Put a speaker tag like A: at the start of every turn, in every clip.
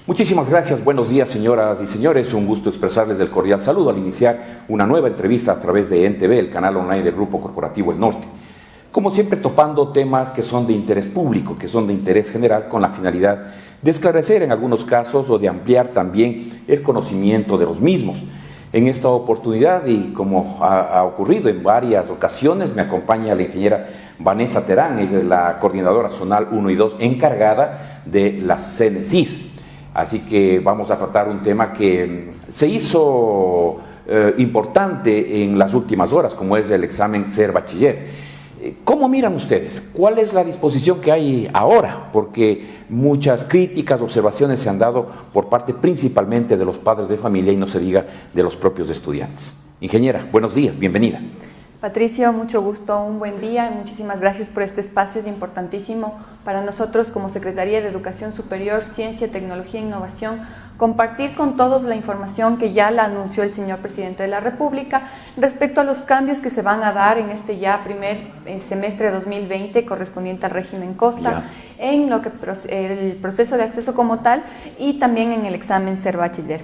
A: Muchísimas gracias, buenos días señoras y señores, un gusto expresarles el cordial saludo al iniciar una nueva entrevista a través de ENTV, el canal online del Grupo Corporativo El Norte. Como siempre topando temas que son de interés público, que son de interés general, con la finalidad de esclarecer en algunos casos o de ampliar también el conocimiento de los mismos. En esta oportunidad, y como ha ocurrido en varias ocasiones, me acompaña la ingeniera Vanessa Terán, ella es la coordinadora zonal 1 y 2 encargada de la CENESID. Así que vamos a tratar un tema que se hizo importante en las últimas horas, como es el examen Ser Bachiller. ¿Cómo miran ustedes? ¿Cuál es la disposición que hay ahora? Porque muchas críticas, observaciones se han dado por parte principalmente de los padres de familia y no se diga de los propios estudiantes. Ingeniera, buenos días, bienvenida.
B: Patricio, mucho gusto, un buen día y muchísimas gracias por este espacio, es importantísimo para nosotros como Secretaría de Educación Superior, Ciencia, Tecnología e Innovación, compartir con todos la información que ya la anunció el señor Presidente de la República respecto a los cambios que se van a dar en este ya primer semestre de 2020 correspondiente al régimen Costa, en lo que el proceso de acceso como tal y también en el examen Ser Bachiller.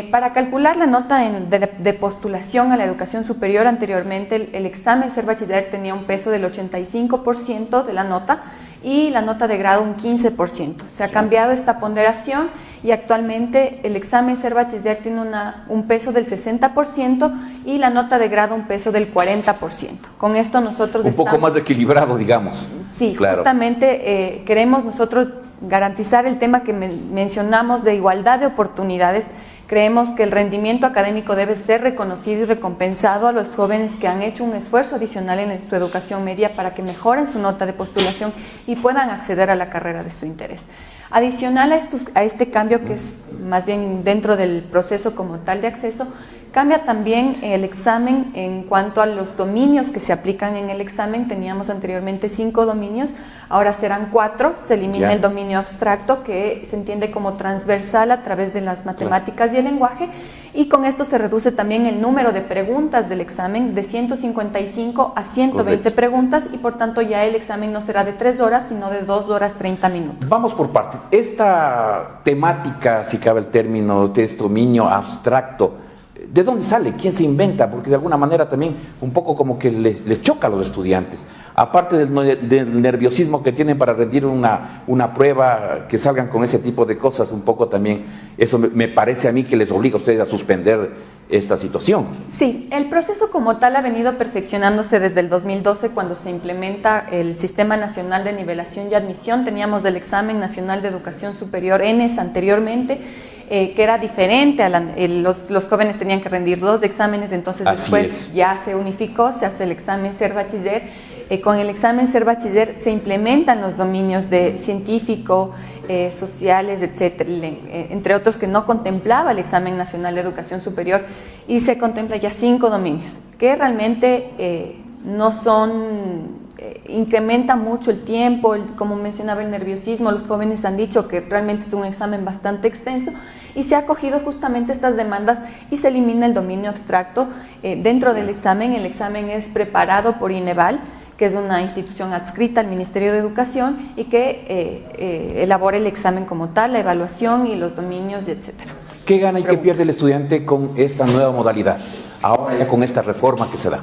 B: Para calcular la nota de postulación a la educación superior, anteriormente el examen Ser Bachiller tenía un peso del 85% de la nota y la nota de grado un 15%. Se ha cambiado esta ponderación y actualmente el examen Ser Bachiller tiene un peso del 60% y la nota de grado un peso del 40%. Con esto nosotros
A: poco más equilibrado, digamos.
B: Sí, claro. Justamente queremos nosotros garantizar el tema que mencionamos de igualdad de oportunidades. Creemos que el rendimiento académico debe ser reconocido y recompensado a los jóvenes que han hecho un esfuerzo adicional en su educación media para que mejoren su nota de postulación y puedan acceder a la carrera de su interés. Adicional a este cambio, que es más bien dentro del proceso como tal de acceso, cambia también el examen en cuanto a los dominios que se aplican en el examen. Teníamos anteriormente 5 dominios, ahora serán 4. Se elimina el dominio abstracto, que se entiende como transversal a través de las matemáticas y el lenguaje, y con esto se reduce también el número de preguntas del examen de 155 a 120 preguntas, y por tanto ya el examen no será de 3 horas, sino de 2 horas 30 minutos.
A: Vamos por partes. Esta temática, si cabe el término, de este dominio abstracto, ¿de dónde sale? ¿Quién se inventa? Porque de alguna manera también un poco como que les choca a los estudiantes. Aparte del nerviosismo que tienen para rendir una prueba, que salgan con ese tipo de cosas, un poco también, eso me parece a mí que les obliga a ustedes a suspender esta situación.
B: Sí, el proceso como tal ha venido perfeccionándose desde el 2012, cuando se implementa el Sistema Nacional de Nivelación y Admisión. Teníamos el Examen Nacional de Educación Superior, ENES, anteriormente, que era diferente, los jóvenes tenían que rendir 2 exámenes, entonces después ya se unificó, se hace el examen Ser Bachiller. Con el examen Ser Bachiller se implementan los dominios de científico, sociales, etcétera, entre otros que no contemplaba el examen nacional de educación superior, y se contempla ya 5 dominios que realmente no son... incrementa mucho el tiempo, como mencionaba, el nerviosismo. Los jóvenes han dicho que realmente es un examen bastante extenso y se ha acogido justamente estas demandas y se elimina el dominio abstracto dentro del examen. El examen es preparado por INEVAL, que es una institución adscrita al Ministerio de Educación y que elabora el examen como tal, la evaluación y los dominios, etcétera.
A: ¿Qué gana y qué pierde el estudiante con esta nueva modalidad, ahora ya con esta reforma que se da?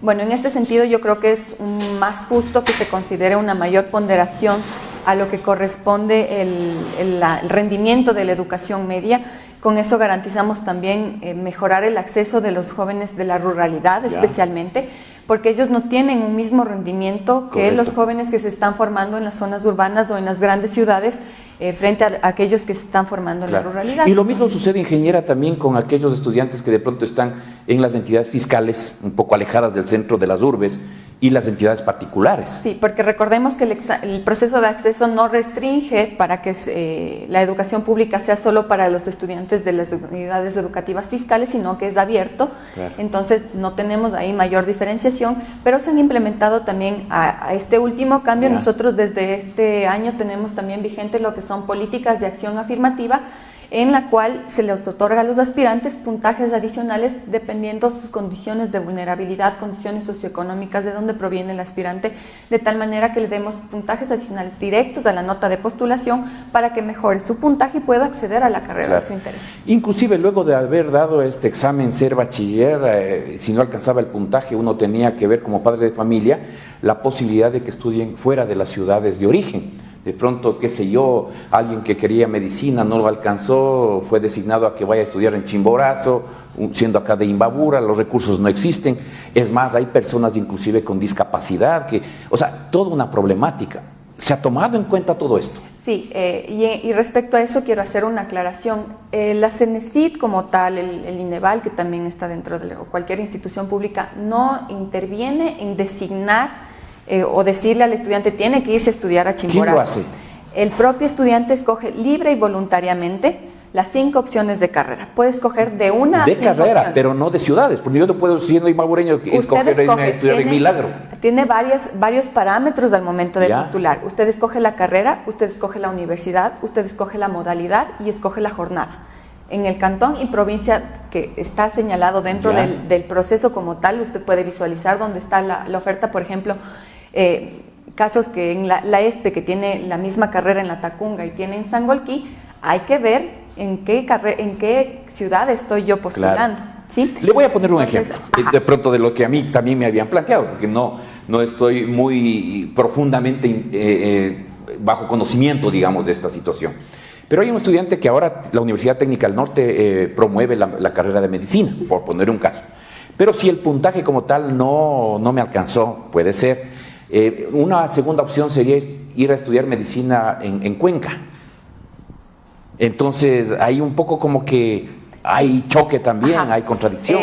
B: Bueno, en este sentido yo creo que es más justo que se considere una mayor ponderación a lo que corresponde el rendimiento de la educación media. Con eso garantizamos también mejorar el acceso de los jóvenes de la ruralidad, especialmente, porque ellos no tienen un mismo rendimiento que los jóvenes que se están formando en las zonas urbanas o en las grandes ciudades, frente a aquellos que se están formando en la ruralidad.
A: Y lo mismo sucede, ingeniera, también con aquellos estudiantes que de pronto están en las entidades fiscales, un poco alejadas del centro de las urbes, y las entidades particulares.
B: Sí, porque recordemos que el proceso de acceso no restringe para que la educación pública sea solo para los estudiantes de las unidades educativas fiscales, sino que es abierto. Entonces no tenemos ahí mayor diferenciación, pero se han implementado también a este último cambio. Nosotros desde este año tenemos también vigente lo que son políticas de acción afirmativa, en la cual se les otorga a los aspirantes puntajes adicionales dependiendo sus condiciones de vulnerabilidad, condiciones socioeconómicas de donde proviene el aspirante, de tal manera que le demos puntajes adicionales directos a la nota de postulación para que mejore su puntaje y pueda acceder a la carrera de su interés.
A: Inclusive luego de haber dado este examen, ser bachiller, si no alcanzaba el puntaje, uno tenía que ver como padre de familia la posibilidad de que estudien fuera de las ciudades de origen. De pronto, qué sé yo, alguien que quería medicina no lo alcanzó, fue designado a que vaya a estudiar en Chimborazo, siendo acá de Imbabura, los recursos no existen. Es más, hay personas inclusive con discapacidad, o sea, toda una problemática. ¿Se ha tomado en cuenta todo esto?
B: Sí, y respecto a eso quiero hacer una aclaración. La CENESID como tal, el INEVAL, que también está dentro de cualquier institución pública, no interviene en designar o decirle al estudiante tiene que irse a estudiar a Chimborazo.
A: ¿Quién lo hace?
B: El propio estudiante escoge libre y voluntariamente las 5 opciones de carrera. Puede escoger de una
A: de carrera,
B: opciones.
A: Pero no de ciudades, porque yo no puedo, siendo imbabureño, escoger irme a estudiar en Milagro.
B: Tiene varios parámetros al momento de postular. Usted escoge la carrera, usted escoge la universidad, usted escoge la modalidad y escoge la jornada. En el cantón y provincia que está señalado dentro del proceso como tal, usted puede visualizar dónde está la oferta, por ejemplo, casos que en la ESPE, que tiene la misma carrera en La Tacunga y tiene en Sangolquí, hay que ver en qué ciudad estoy yo postulando.
A: Claro.
B: ¿Sí?
A: Le voy a poner un ejemplo, de pronto de lo que a mí también me habían planteado, porque no estoy muy profundamente bajo conocimiento, digamos, de esta situación. Pero hay un estudiante que ahora la Universidad Técnica del Norte promueve la carrera de medicina, por poner un caso. Pero si el puntaje como tal no me alcanzó, puede ser. Una segunda opción sería ir a estudiar medicina en Cuenca. Entonces hay un poco como que hay choque también, hay contradicción.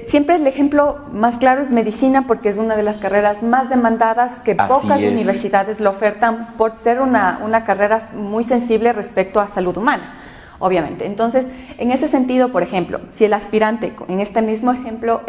B: Siempre el ejemplo más claro es medicina, porque es una de las carreras más demandadas, que pocas universidades lo ofertan por ser una carrera muy sensible respecto a salud humana, obviamente. Entonces, en ese sentido, por ejemplo, si el aspirante, en este mismo ejemplo,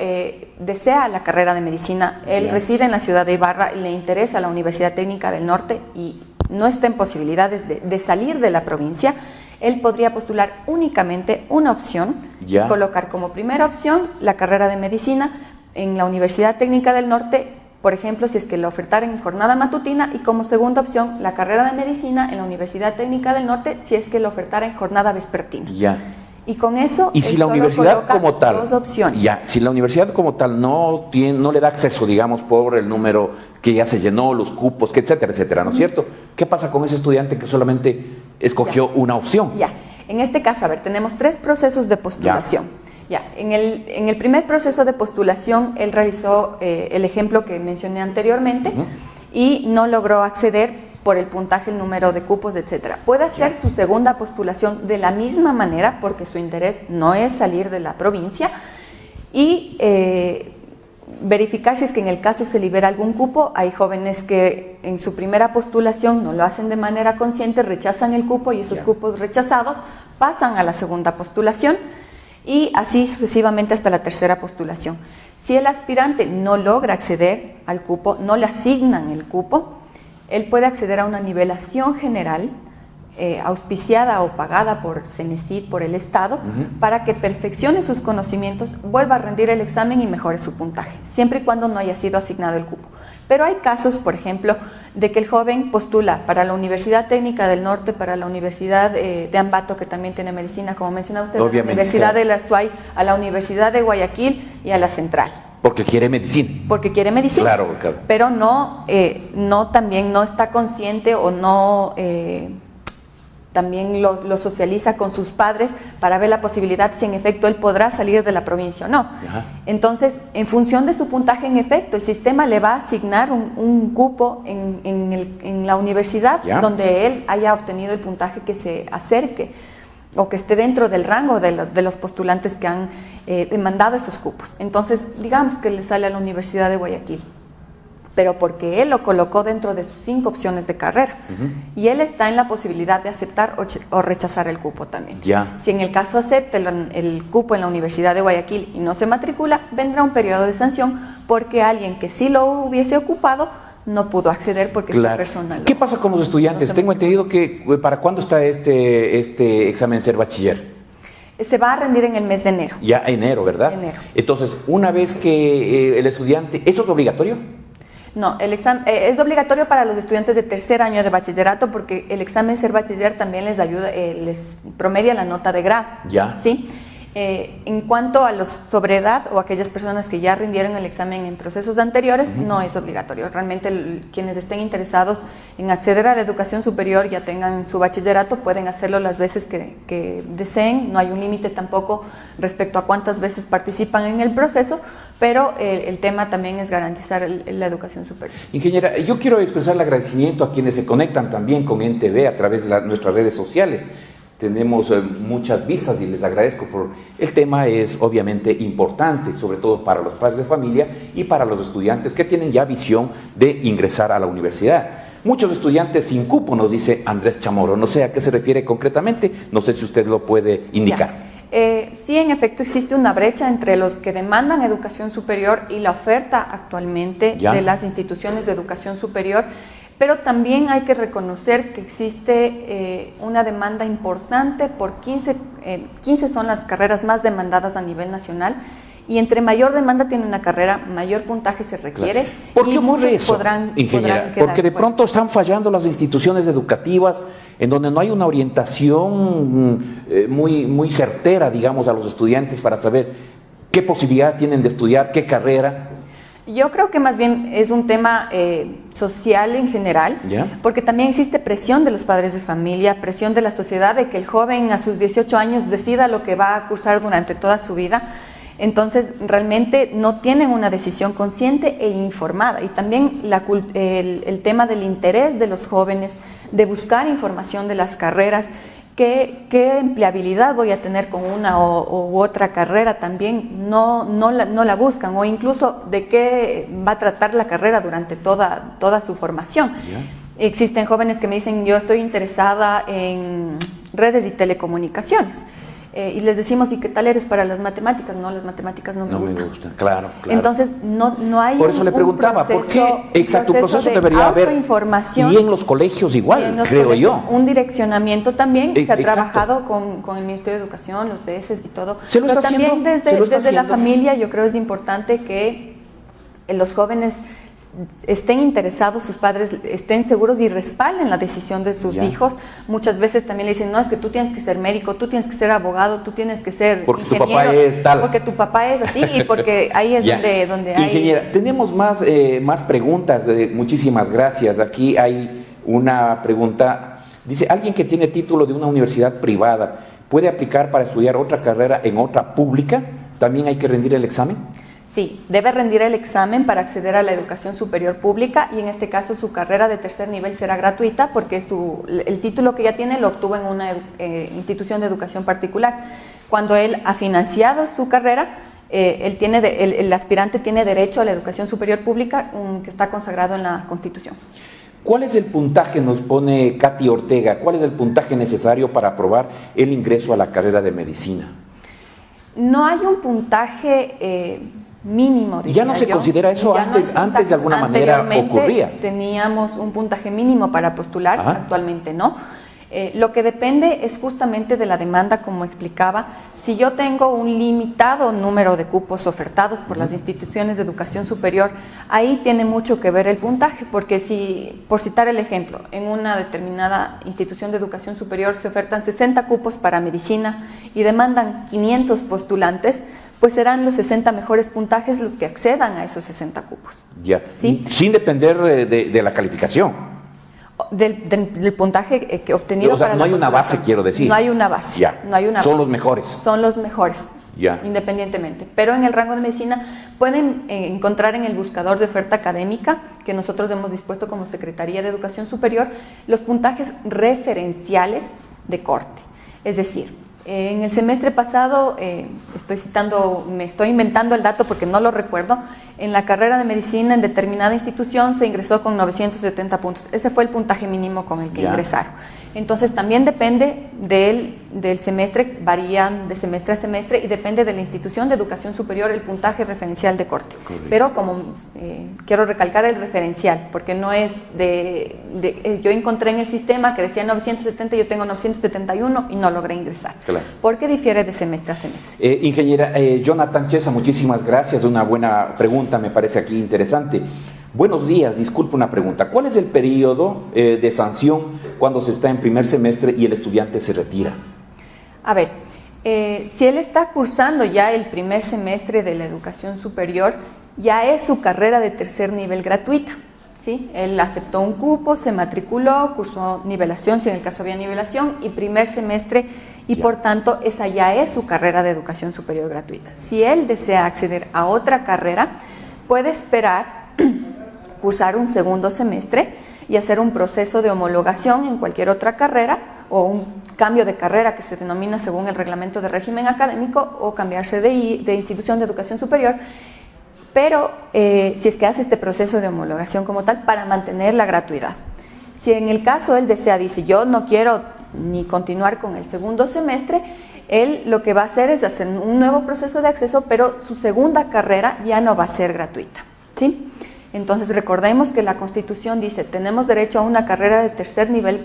B: desea la carrera de medicina, él reside en la ciudad de Ibarra y le interesa la Universidad Técnica del Norte y no está en posibilidades de salir de la provincia, él podría postular únicamente una opción y colocar como primera opción la carrera de medicina en la Universidad Técnica del Norte, por ejemplo, si es que lo ofertara en jornada matutina, y como segunda opción la carrera de medicina en la Universidad Técnica del Norte si es que lo ofertara en jornada vespertina. Y con eso,
A: y si la universidad como tal,
B: dos opciones.
A: Si la universidad como tal no le da acceso, digamos, por el número que ya se llenó, los cupos, etcétera, etcétera, ¿no es cierto? ¿Qué pasa con ese estudiante que solamente escogió una opción?
B: En este caso, a ver, tenemos 3 procesos de postulación. En el primer proceso de postulación, él realizó el ejemplo que mencioné anteriormente y no logró acceder por el puntaje, el número de cupos, etcétera. Puede hacer su segunda postulación de la misma manera, porque su interés no es salir de la provincia, y verificar si es que en el caso se libera algún cupo. Hay jóvenes que en su primera postulación no lo hacen de manera consciente, rechazan el cupo y esos cupos rechazados pasan a la segunda postulación y así sucesivamente hasta la tercera postulación. Si el aspirante no logra acceder al cupo, no le asignan el cupo, él puede acceder a una nivelación general auspiciada o pagada por CENESID, por el Estado, para que perfeccione sus conocimientos, vuelva a rendir el examen y mejore su puntaje, siempre y cuando no haya sido asignado el cupo. Pero hay casos, por ejemplo, de que el joven postula para la Universidad Técnica del Norte, para la Universidad de Ambato, que también tiene medicina, como mencionaba usted, a la Universidad de la SUAY, a la Universidad de Guayaquil y a la Central.
A: Porque quiere medicina.
B: Porque quiere medicina.
A: Claro.
B: Pero también no está consciente o no también lo socializa con sus padres para ver la posibilidad si en efecto él podrá salir de la provincia o no. Entonces, en función de su puntaje, en efecto, el sistema le va a asignar un cupo en la universidad donde él haya obtenido el puntaje que se acerque o que esté dentro del rango de los postulantes que han demandado esos cupos. Entonces, digamos que le sale a la Universidad de Guayaquil, pero porque él lo colocó dentro de sus 5 opciones de carrera y él está en la posibilidad de aceptar o rechazar el cupo también. Si en el caso acepta el cupo en la Universidad de Guayaquil y no se matricula, vendrá un periodo de sanción porque alguien que sí lo hubiese ocupado no pudo acceder porque esta persona
A: ¿Qué pasa con los estudiantes? Tengo entendido que ¿para cuándo está este examen ser bachiller?
B: Se va a rendir en el mes de enero.
A: Ya enero, ¿verdad?
B: Enero.
A: Entonces, una vez que el estudiante... ¿Esto es obligatorio?
B: No, el examen es obligatorio para los estudiantes de tercer año de bachillerato porque el examen ser bachiller también les ayuda, les promedia la nota de grado.
A: Ya.
B: ¿Sí? En cuanto a los sobre edad o aquellas personas que ya rindieron el examen en procesos anteriores, no es obligatorio. Realmente quienes estén interesados en acceder a la educación superior, ya tengan su bachillerato, pueden hacerlo las veces que deseen. No hay un límite tampoco respecto a cuántas veces participan en el proceso, pero el tema también es garantizar la educación superior.
A: Ingeniera, yo quiero expresar el agradecimiento a quienes se conectan también con NTV a través de nuestras redes sociales. Tenemos muchas vistas y les agradezco por... El tema es obviamente importante, sobre todo para los padres de familia y para los estudiantes que tienen ya visión de ingresar a la universidad. Muchos estudiantes sin cupo, nos dice Andrés Chamorro. No sé a qué se refiere concretamente, no sé si usted lo puede indicar.
B: Sí, en efecto existe una brecha entre los que demandan educación superior y la oferta actualmente de las instituciones de educación superior. Pero también hay que reconocer que existe una demanda importante por 15 son las carreras más demandadas a nivel nacional y entre mayor demanda tiene una carrera, mayor puntaje se requiere.
A: Claro. ¿Por qué ocurre eso, ingeniera? Porque de pronto están fallando las instituciones educativas en donde no hay una orientación muy certera, digamos, a los estudiantes para saber qué posibilidad tienen de estudiar, qué carrera.
B: Yo creo que más bien es un tema social en general, porque también existe presión de los padres de familia, presión de la sociedad de que el joven a sus 18 años decida lo que va a cursar durante toda su vida. Entonces, realmente no tienen una decisión consciente e informada. Y también el tema del interés de los jóvenes, de buscar información de las carreras, ¿Qué empleabilidad voy a tener con una u otra carrera? También no la buscan, o incluso de qué va a tratar la carrera durante toda su formación. Existen jóvenes que me dicen, yo estoy interesada en redes y telecomunicaciones. Y les decimos, ¿y qué tal eres para las matemáticas? No, las matemáticas no me gustan.
A: Claro.
B: Entonces, no hay
A: por eso le preguntaba, ¿por qué? Exacto, un proceso debería haber. Y en los colegios igual, creo yo.
B: Un direccionamiento también, se ha trabajado con el Ministerio de Educación, los DS y todo.
A: Pero también
B: desde la familia, yo creo es importante que los jóvenes estén interesados, sus padres estén seguros y respalden la decisión de sus hijos. Muchas veces también le dicen, no, es que tú tienes que ser médico, tú tienes que ser abogado, tú tienes que ser
A: porque
B: ingeniero,
A: tu papá es tal.
B: porque tu papá es así y porque ahí es donde hay...
A: Ingeniera, tenemos más preguntas, muchísimas gracias. Aquí hay una pregunta, dice, ¿alguien que tiene título de una universidad privada puede aplicar para estudiar otra carrera en otra pública? ¿También hay que rendir el examen?
B: Sí, debe rendir el examen para acceder a la educación superior pública y en este caso su carrera de tercer nivel será gratuita porque el título que ya tiene lo obtuvo en una institución de educación particular. Cuando él ha financiado su carrera, el aspirante tiene derecho a la educación superior pública que está consagrado en la Constitución.
A: ¿Cuál es el puntaje, nos pone Katy Ortega, cuál es el puntaje necesario para aprobar el ingreso a la carrera de medicina?
B: No hay un puntaje mínimo.
A: ¿Ya no se considera eso? Antes de alguna manera ocurría.
B: Teníamos un puntaje mínimo para postular, actualmente no. Lo que depende es justamente de la demanda, como explicaba. Si yo tengo un limitado número de cupos ofertados por las instituciones de educación superior, ahí tiene mucho que ver el puntaje, porque si, por citar el ejemplo, en una determinada institución de educación superior se ofertan 60 cupos para medicina y demandan 500 postulantes, pues serán los 60 mejores puntajes los que accedan a esos 60 cupos. ¿Sí?
A: Sin depender de la calificación.
B: Del puntaje que obtenido.
A: O sea, no hay una base, quiero decir.
B: No hay una base. No hay una
A: Son
B: base.
A: los mejores.
B: Son los mejores, independientemente. Pero en el rango de medicina pueden encontrar en el buscador de oferta académica, que nosotros hemos dispuesto como Secretaría de Educación Superior, los puntajes referenciales de corte. Es decir, en el semestre pasado, me estoy inventando el dato porque no lo recuerdo, en la carrera de medicina en determinada institución se ingresó con 970 puntos. Ese fue el puntaje mínimo con el que ingresaron. Entonces también depende del semestre varían de semestre a semestre y depende de la institución de educación superior el puntaje referencial de corte. Correcto. Pero como quiero recalcar el referencial, porque no es yo encontré en el sistema que decía 970, yo tengo 971 y no logré ingresar. Claro. Porque difiere de semestre a semestre.
A: Ingeniera Jonathan Chesa, muchísimas gracias. Una buena pregunta, me parece aquí interesante. Buenos días, disculpe una pregunta. ¿Cuál es el periodo de sanción cuando se está en primer semestre y el estudiante se retira?
B: A ver, si él está cursando ya el primer semestre de la educación superior, ya es su carrera de tercer nivel gratuita, ¿sí? Él aceptó un cupo, se matriculó, cursó nivelación, si en el caso había nivelación, y primer semestre, y por tanto esa ya es su carrera de educación superior gratuita. Si él desea acceder a otra carrera, puede esperar cursar un segundo semestre y hacer un proceso de homologación en cualquier otra carrera o un cambio de carrera que se denomina según el reglamento de régimen académico o cambiarse de institución de educación superior, pero si es que hace este proceso de homologación como tal para mantener la gratuidad. Si en el caso él desea, dice yo no quiero ni continuar con el segundo semestre, él lo que va a hacer es hacer un nuevo proceso de acceso, pero su segunda carrera ya no va a ser gratuita, ¿sí? Entonces recordemos que la Constitución dice tenemos derecho a una carrera de tercer nivel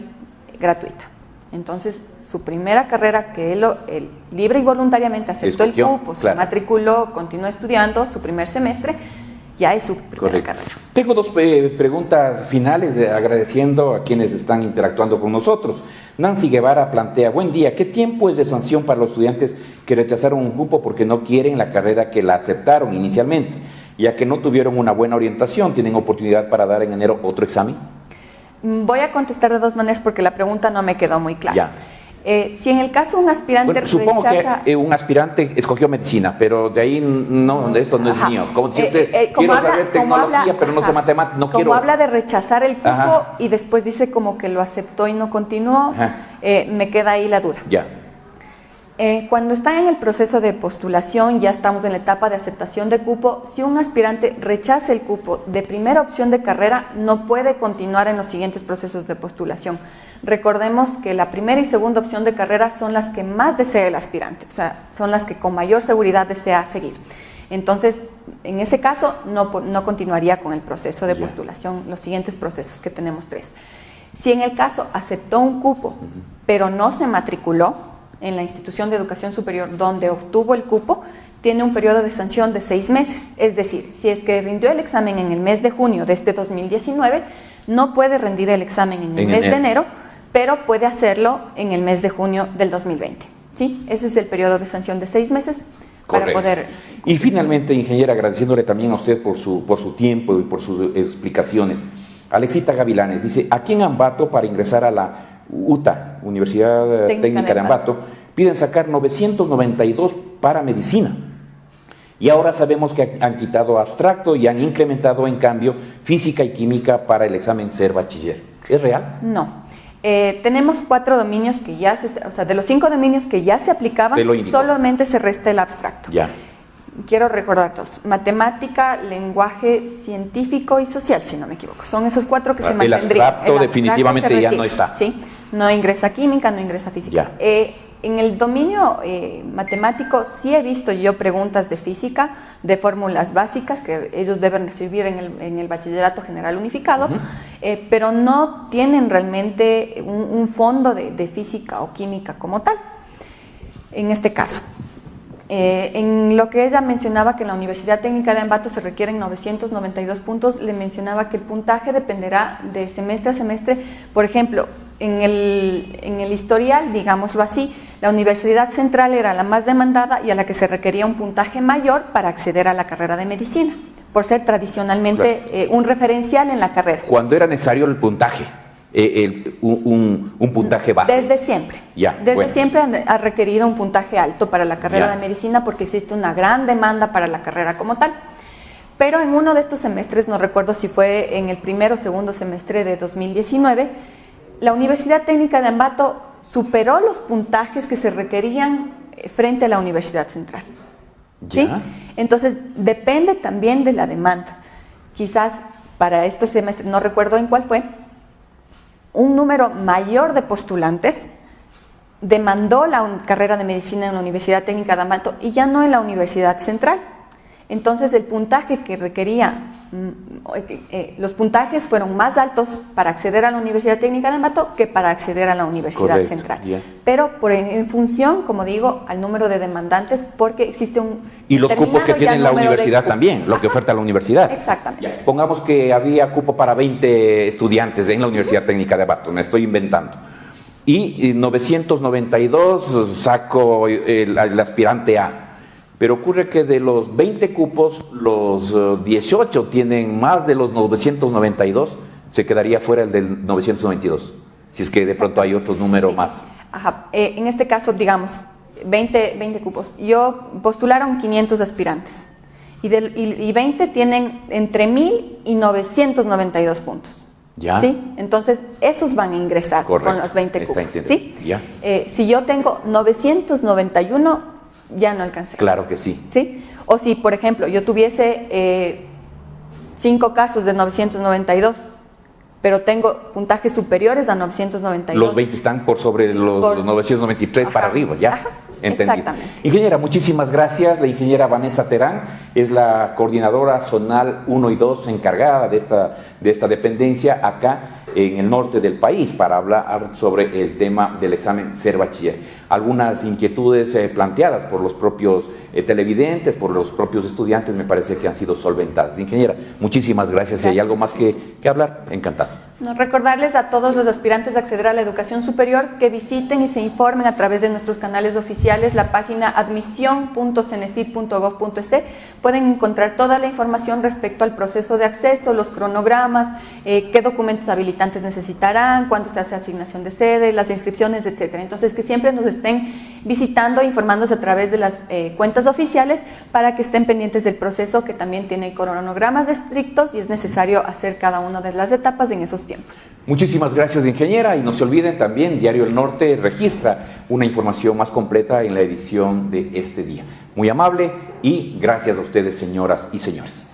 B: gratuita. Entonces su primera carrera que él libre y voluntariamente aceptó el cupo, claro, se matriculó, continuó estudiando su primer semestre, ya es su primera carrera.
A: Tengo dos preguntas finales agradeciendo a quienes están interactuando con nosotros. Nancy Guevara plantea, buen día, ¿qué tiempo es de sanción para los estudiantes que rechazaron un cupo porque no quieren la carrera que la aceptaron inicialmente? Ya que no tuvieron una buena orientación, ¿tienen oportunidad para dar en enero otro examen?
B: Voy a contestar de dos maneras porque la pregunta no me quedó muy clara. Si en el caso un aspirante
A: supongo rechaza... que un aspirante escogió medicina, pero de ahí no, esto no es mío. Como siempre, quiero saber tecnología, pero no sé matemáticas, no quiero...
B: Como habla de rechazar el cupo y después dice como que lo aceptó y no continuó, me queda ahí la duda. Cuando está en el proceso de postulación, ya estamos en la etapa de aceptación de cupo, si un aspirante rechaza el cupo de primera opción de carrera, no puede continuar en los siguientes procesos de postulación. Recordemos que la primera y segunda opción de carrera son las que más desea el aspirante, o sea, son las que con mayor seguridad desea seguir. Entonces, en ese caso, no continuaría con el proceso de postulación, los siguientes procesos que tenemos 3. Si en el caso aceptó un cupo, pero no se matriculó en la institución de educación superior donde obtuvo el cupo, tiene un periodo de sanción de 6 meses. Es decir, si es que rindió el examen en el mes de junio de este 2019, no puede rendir el examen en el mes de enero, pero puede hacerlo en el mes de junio del 2020. ¿Sí? Ese es el periodo de sanción de 6 meses. Para poder...
A: Y finalmente, ingeniera, agradeciéndole también a usted por su tiempo y por sus explicaciones. Alexita Gavilanes dice, aquí en Ambato, para ingresar a la UTA, Universidad Técnica de Ambato, piden sacar 992 para medicina. Y ahora sabemos que han quitado abstracto y han incrementado, en cambio, física y química para el examen ser bachiller. ¿Es real?
B: No. Tenemos 4 dominios que ya o sea, de los 5 dominios que ya se aplicaban, solamente se resta el abstracto.
A: Ya.
B: Quiero recordar todos: matemática, lenguaje científico y social, si no me equivoco. Son esos 4 que se mantendrían.
A: El abstracto definitivamente ya no está.
B: Sí, no ingresa química, no ingresa física. En el dominio matemático sí he visto yo preguntas de física, de fórmulas básicas que ellos deben recibir en el bachillerato general unificado, pero no tienen realmente un fondo de física o química como tal, en este caso. En lo que ella mencionaba que en la Universidad Técnica de Ambato se requieren 992 puntos, le mencionaba que el puntaje dependerá de semestre a semestre. Por ejemplo, en el historial, digámoslo así, la Universidad Central era la más demandada y a la que se requería un puntaje mayor para acceder a la carrera de medicina, por ser tradicionalmente un referencial en la carrera.
A: Cuando era necesario el puntaje, un puntaje base.
B: Desde siempre. Siempre ha requerido un puntaje alto para la carrera de medicina porque existe una gran demanda para la carrera como tal. Pero en uno de estos semestres, no recuerdo si fue en el primero o segundo semestre de 2019, la Universidad Técnica de Ambato superó los puntajes que se requerían frente a la Universidad Central. ¿Sí? Entonces, depende también de la demanda. Quizás para estos semestres, no recuerdo en cuál fue, un número mayor de postulantes demandó la carrera de medicina en la Universidad Técnica de Ambato y ya no en la Universidad Central. Entonces el puntaje que requería, los puntajes fueron más altos para acceder a la Universidad Técnica de Ambato que para acceder a la Universidad Central. Yeah. Pero en función, como digo, al número de demandantes, porque existe un...
A: Y los cupos que tiene la universidad también, lo que oferta la universidad.
B: Exactamente.
A: Ya. Pongamos que había cupo para 20 estudiantes en la Universidad Técnica de Ambato, me estoy inventando. Y 992 saco el aspirante A. Pero ocurre que de los 20 cupos, los 18 tienen más de los 992, se quedaría fuera el del 992, si es que de pronto hay otro número más.
B: Ajá. En este caso, digamos, 20 cupos. Postularon 500 aspirantes y 20 tienen entre 1000 y 992 puntos.
A: ¿Ya?
B: ¿Sí? Entonces, esos van a ingresar. Correcto. Con los 20 cupos. ¿Sí?
A: ¿Ya?
B: Si yo tengo 991, ya no alcancé.
A: Claro que sí.
B: ¿Sí? O si, por ejemplo, yo tuviese 5 casos de 992, pero tengo puntajes superiores a 992.
A: Los 20 están por sobre los 993 para arriba, ¿ya?
B: Ajá.
A: Entendido.
B: Exactamente.
A: Ingeniera, muchísimas gracias. La ingeniera Vanessa Terán es la coordinadora zonal 1 y 2 encargada de esta dependencia acá en el norte del país para hablar sobre el tema del examen Ser Bachiller. Algunas inquietudes planteadas por los propios televidentes, por los propios estudiantes, me parece que han sido solventadas. Ingeniera, muchísimas gracias. Si hay algo más que hablar, encantado.
B: Recordarles a todos los aspirantes a acceder a la educación superior que visiten y se informen a través de nuestros canales oficiales la página admisión.cenesid.gov.es. Pueden encontrar toda la información respecto al proceso de acceso, los cronogramas, qué documentos habilitantes necesitarán, cuándo se hace asignación de sede, las inscripciones, etcétera. Entonces, que siempre nos estén visitando e informándose a través de las cuentas oficiales para que estén pendientes del proceso, que también tiene cronogramas estrictos y es necesario hacer cada una de las etapas en esos tiempos.
A: Muchísimas gracias, ingeniera, y no se olviden también, Diario El Norte registra una información más completa en la edición de este día. Muy amable y gracias a ustedes, señoras y señores.